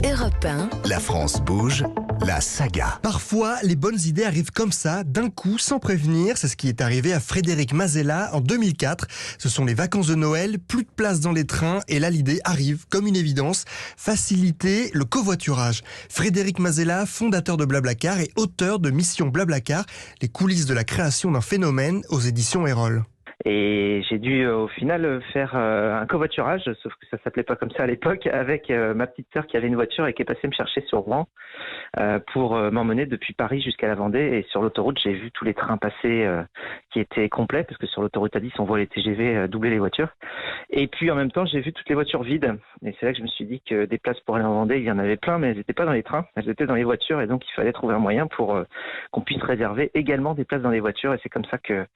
Europe 1. La France bouge, la saga. Parfois, les bonnes idées arrivent comme ça, d'un coup, sans prévenir. C'est ce qui est arrivé à Frédéric Mazella en 2004. Ce sont les vacances de Noël, plus de place dans les trains, et là, l'idée arrive comme une évidence. Faciliter le covoiturage. Frédéric Mazella, fondateur de Blablacar et auteur de Mission Blablacar, les coulisses de la création d'un phénomène aux éditions Erol. Et j'ai dû au final faire un covoiturage, sauf que ça s'appelait pas comme ça à l'époque, avec ma petite sœur qui avait une voiture et qui est passée me chercher sur Rouen pour m'emmener depuis Paris jusqu'à la Vendée. Et sur l'autoroute, j'ai vu tous les trains passer qui étaient complets, parce que sur l'autoroute A10, on voit les TGV doubler les voitures. Et puis en même temps, j'ai vu toutes les voitures vides. Et c'est là que je me suis dit que des places pour aller en Vendée, il y en avait plein, mais elles n'étaient pas dans les trains, elles étaient dans les voitures. Et donc il fallait trouver un moyen pour qu'on puisse réserver également des places dans les voitures. Et c'est comme ça que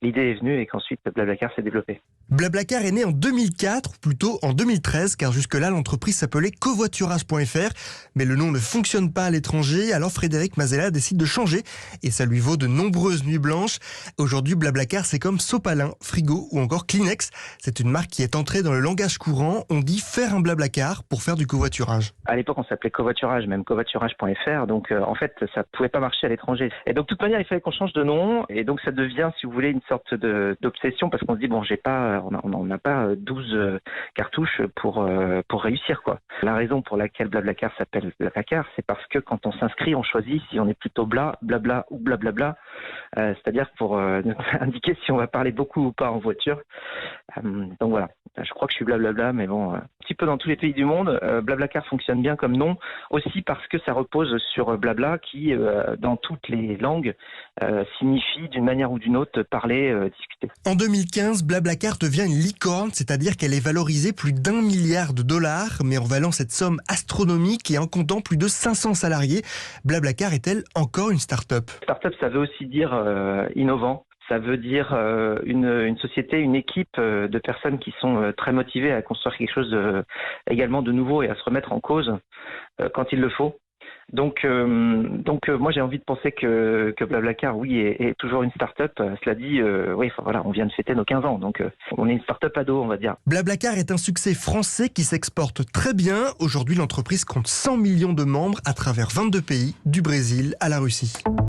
l'idée est venue et qu'ensuite Blablacar s'est développé. Blablacar est né en 2004, ou plutôt en 2013, car jusque-là, l'entreprise s'appelait covoiturage.fr. Mais le nom ne fonctionne pas à l'étranger, alors Frédéric Mazella décide de changer, et ça lui vaut de nombreuses nuits blanches. Aujourd'hui, Blablacar, c'est comme Sopalin, Frigo ou encore Kleenex. C'est une marque qui est entrée dans le langage courant. On dit faire un Blablacar pour faire du covoiturage. À l'époque, on s'appelait covoiturage, même covoiturage.fr. Donc, en fait, ça pouvait pas marcher à l'étranger. Et donc, de toute manière, il fallait qu'on change de nom. Et donc, ça devient, si vous voulez, une sorte d'obsession, parce qu'on se dit, bon, on n'a pas 12 cartouches pour réussir, quoi. La raison pour laquelle Blablacar s'appelle Blablacar, c'est parce que quand on s'inscrit, on choisit si on est plutôt blabla ou blablabla. C'est-à-dire pour indiquer si on va parler beaucoup ou pas en voiture. Donc voilà, je crois que je suis blablabla, mais bon, un petit peu dans tous les pays du monde, Blablacar fonctionne bien comme nom, aussi parce que ça repose sur blabla qui, dans toutes les langues, signifie d'une manière ou d'une autre parler, discuter. En 2015, Blablacar devient une licorne, c'est-à-dire qu'elle est valorisée plus d'1 milliard de dollars, mais en valant cette somme astronomique et en comptant plus de 500 salariés, Blablacar est-elle encore une start-up ? Start-up, ça veut aussi dire innovant. Ça veut dire une société, une équipe de personnes qui sont très motivées à construire quelque chose également de nouveau et à se remettre en cause quand il le faut. Donc moi j'ai envie de penser que Blablacar, oui, est toujours une start-up. Cela dit, voilà, on vient de fêter nos 15 ans, donc on est une start-up ado, on va dire. Blablacar est un succès français qui s'exporte très bien. Aujourd'hui, l'entreprise compte 100 millions de membres à travers 22 pays, du Brésil à la Russie.